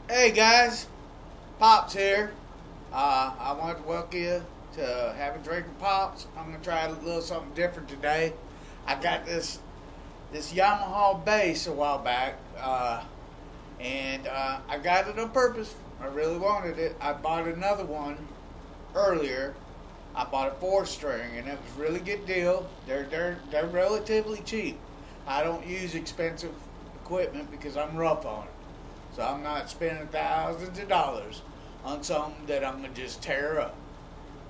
Hey guys, Pops here. I want to welcome you to have a drink of Pops. I'm gonna try a little something different today. I got this Yamaha bass a while back, and I got it on purpose. I really wanted it. I bought another one earlier. I bought a 4-string, and it was a really good deal. They're relatively cheap. I don't use expensive equipment because I'm rough on it. So I'm not spending thousands of dollars on something that I'm going to just tear up.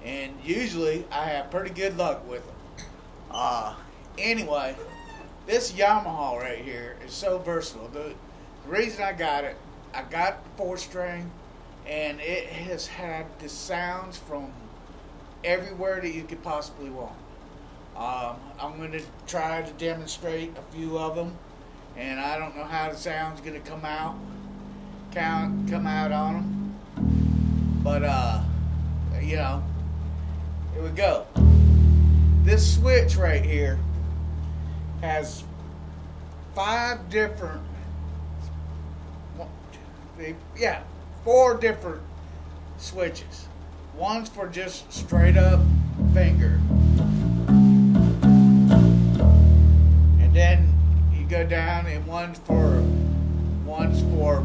And usually I have pretty good luck with them. Anyway, this Yamaha right here is so versatile. The reason I got it, I got the 4-string, and it has had the sounds from everywhere that you could possibly want. I'm going to try to demonstrate a few of them, and I don't know how the sound's going to come out on them, but here we go. This switch right here has 4 different switches. One's for just straight up finger, and then you go down, and one's for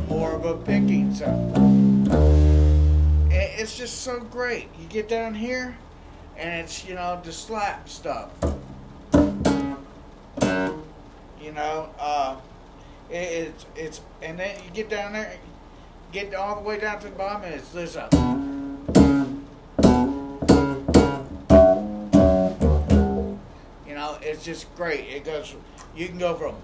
more of a picking sound. It's just so great. You get down here, and it's the slap stuff. It's and then you get down there, get all the way down to the bottom, and it's this up. It's just great. It goes. You can go from.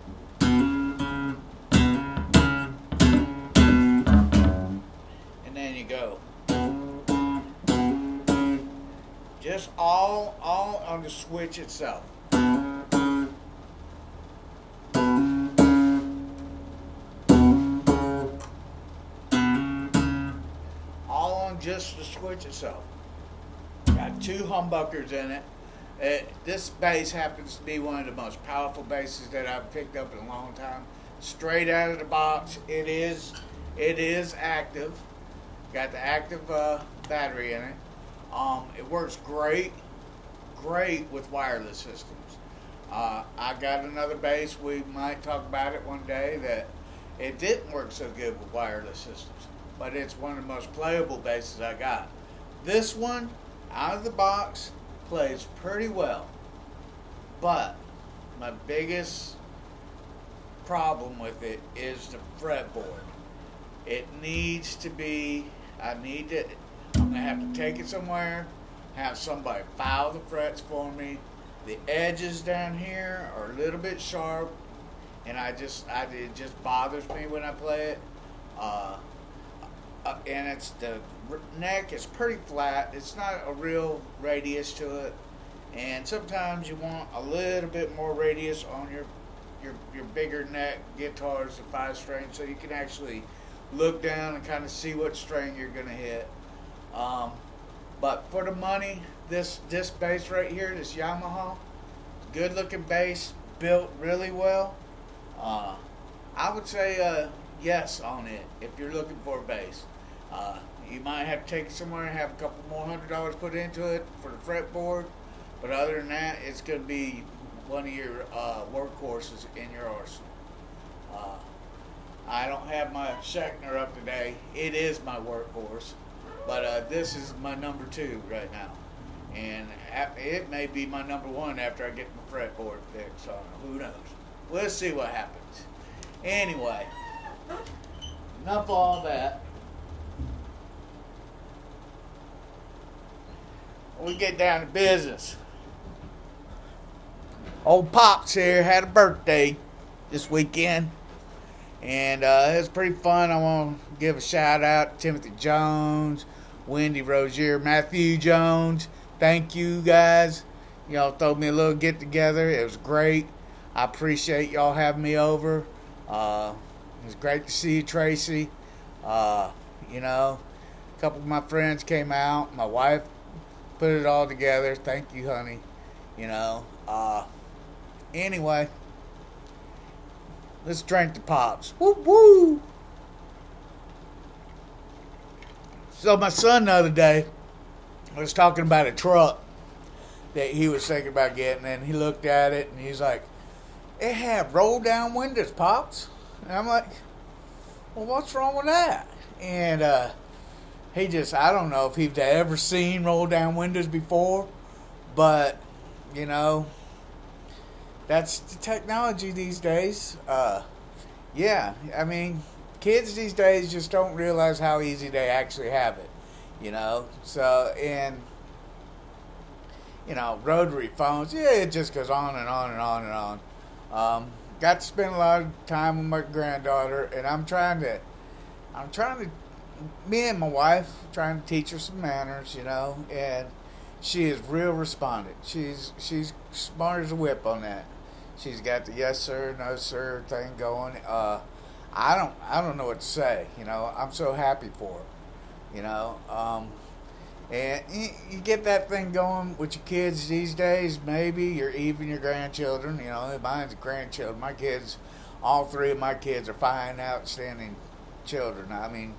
Then you go just all on the switch itself. All on just the switch itself. Got 2 humbuckers in it. This bass happens to be one of the most powerful basses that I've picked up in a long time. Straight out of the box, it is active. Got the active battery in it. It works great with wireless systems. I got another bass, we might talk about it one day, that it didn't work so good with wireless systems, but it's one of the most playable basses I got. This one, out of the box, plays pretty well, but my biggest problem with it is the fretboard. It needs to be, I'm going to have to take it somewhere, have somebody file the frets for me. The edges down here are a little bit sharp, and it just bothers me when I play it. And the neck is pretty flat. It's not a real radius to it, and sometimes you want a little bit more radius on your bigger neck guitars, the 5-string, so you can actually look down and kind of see what string you're going to hit. But for the money, this bass right here, this Yamaha, good looking bass, built really well. I would say yes on it if you're looking for a bass. You might have to take it somewhere and have a couple more $100 put into it for the fretboard, but other than that, it's going to be one of your workhorses in your arsenal. I don't have my Schecter up today. It is my workhorse, but this is my number 2 right now, and it may be my number 1 after I get my fretboard fixed. So who knows? We'll see what happens. Anyway, enough of all that. We get down to business. Old Pops here had a birthday this weekend, and it was pretty fun. I want to give a shout out to Timothy Jones, Wendy Rozier, Matthew Jones. Thank you guys. Y'all throw me a little get together. It was great. I appreciate y'all having me over. It was great to see you, Tracy. A couple of my friends came out. My wife put it all together. Thank you, honey. Anyway, let's drink the Pops. Woo woo! So my son the other day was talking about a truck that he was thinking about getting, and he looked at it and he's like, "It had roll down windows, Pops." And I'm like, "Well, what's wrong with that?" And I don't know if he'd ever seen roll down windows before, but that's the technology these days. Yeah, I mean, kids these days just don't realize how easy they actually have it, So, and, rotary phones, yeah, it just goes on and on and on and on. Got to spend a lot of time with my granddaughter, and I'm trying to, me and my wife, trying to teach her some manners, and she is real respondent. She's smart as a whip on that. She's got the yes sir, no sir thing going. I don't know what to say. I'm so happy for her. And you get that thing going with your kids these days. Maybe even your grandchildren. Mine's grandchildren. My kids, all three of my kids are fine, outstanding children. I mean,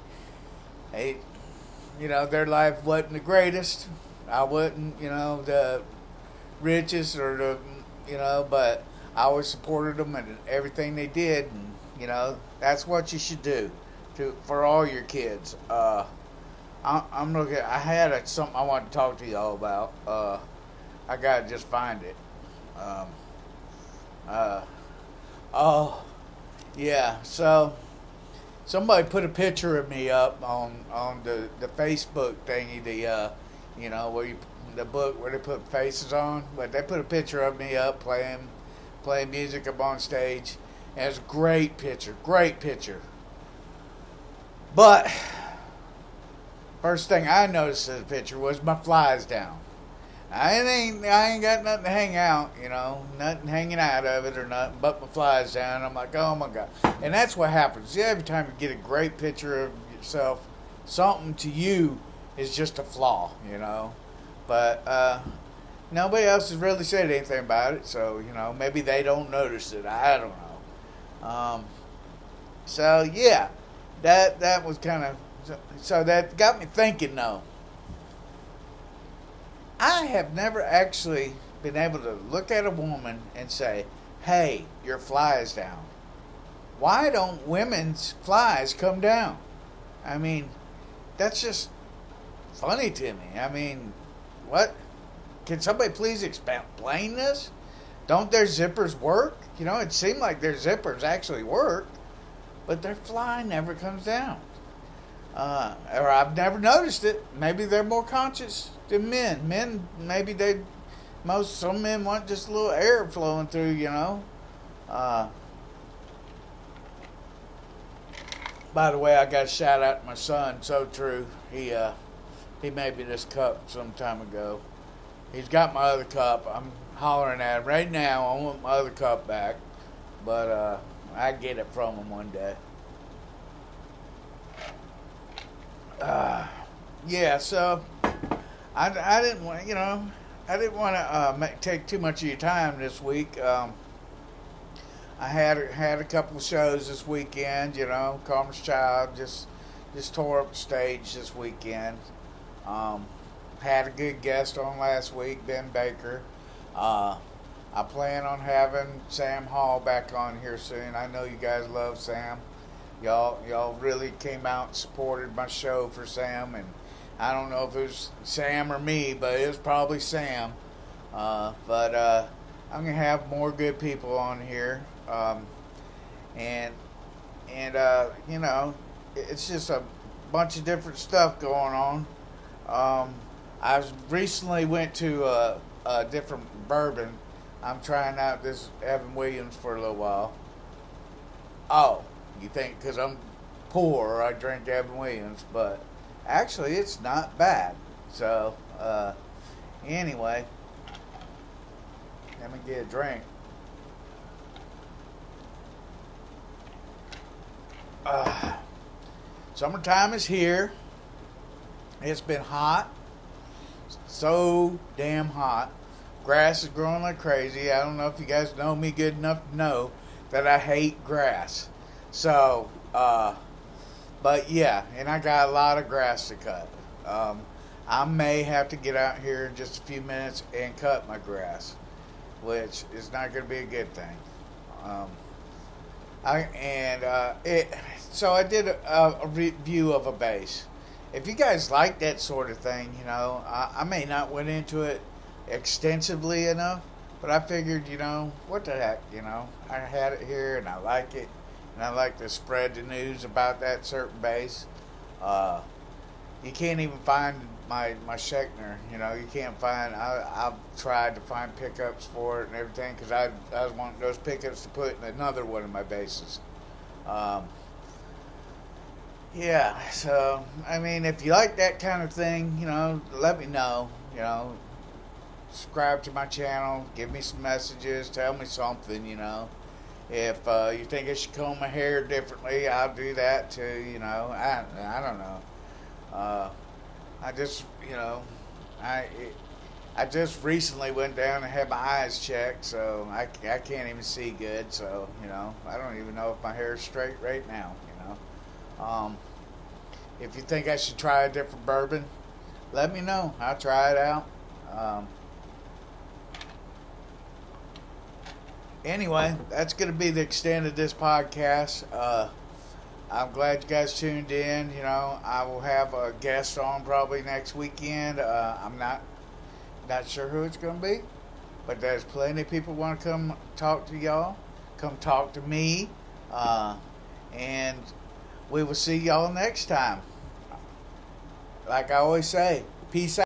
their life wasn't the greatest. I wasn't, the richest or but I always supported them and everything they did, and that's what you should do for all your kids. I'm looking. I had something I wanted to talk to y'all about. I gotta just find it. Oh, yeah. So somebody put a picture of me up on the Facebook thingy. Where the book where they put faces on, but they put a picture of me up playing music up on stage, and it's a great picture. But first thing I noticed in the picture was my flies down. I ain't got nothing to hang out, nothing hanging out of it or nothing, but my flies down. I'm like, oh my God. And that's what happens. Every time you get a great picture of yourself, something to you is just a flaw, But nobody else has really said anything about it, so, maybe they don't notice it. I don't know. So, yeah, that was kind of... So that got me thinking, though. I have never actually been able to look at a woman and say, "Hey, your fly is down." Why don't women's flies come down? I mean, that's just funny to me. I mean, what? Can somebody please explain this? Don't their zippers work? It seemed like their zippers actually work, but their fly never comes down. Or I've never noticed it. Maybe they're more conscious than men. Men, maybe some men want just a little air flowing through, By the way, I got a shout out to my son, So True. He made me this cup some time ago. He's got my other cup. I'm hollering at him right now. I want my other cup back, but I get it from him one day. Yeah, so I didn't want to take too much of your time this week. I had a couple of shows this weekend. Karma's Child just tore up the stage this weekend. Had a good guest on last week, Ben Baker. I plan on having Sam Hall back on here soon. I know you guys love Sam. Y'all really came out and supported my show for Sam, and I don't know if it was Sam or me, but it was probably Sam. But I'm gonna have more good people on here, and it's just a bunch of different stuff going on. I recently went to a different bourbon. I'm trying out this Evan Williams for a little while. Oh, you think because I'm poor I drink Evan Williams, but actually it's not bad. So anyway, let me get a drink. Summertime is here. It's been hot, so damn hot. Grass is growing like crazy. I don't know if you guys know me good enough to know that I hate grass. So, but yeah, and I got a lot of grass to cut. I may have to get out here in just a few minutes and cut my grass, which is not going to be a good thing. So I did a review of a base. If you guys like that sort of thing, I may not went into it extensively enough, but I figured, what the heck, I had it here and I like it, and I like to spread the news about that certain base. You can't even find my Schechner, you can't find, I've tried to find pickups for it and everything, because I was wanting those pickups to put in another one of my bases. Yeah, so, I mean, if you like that kind of thing, let me know, subscribe to my channel, give me some messages, tell me something, If you think I should comb my hair differently, I'll do that too, I don't know. I just, I just recently went down and had my eyes checked, so I can't even see good, so, I don't even know if my hair is straight right now, If you think I should try a different bourbon, let me know. I'll try it out. Anyway, that's going to be the extent of this podcast. I'm glad you guys tuned in. I will have a guest on probably next weekend. I'm not sure who it's going to be, but there's plenty of people want to come talk to y'all. Come talk to me. And we will see y'all next time. Like I always say, peace out.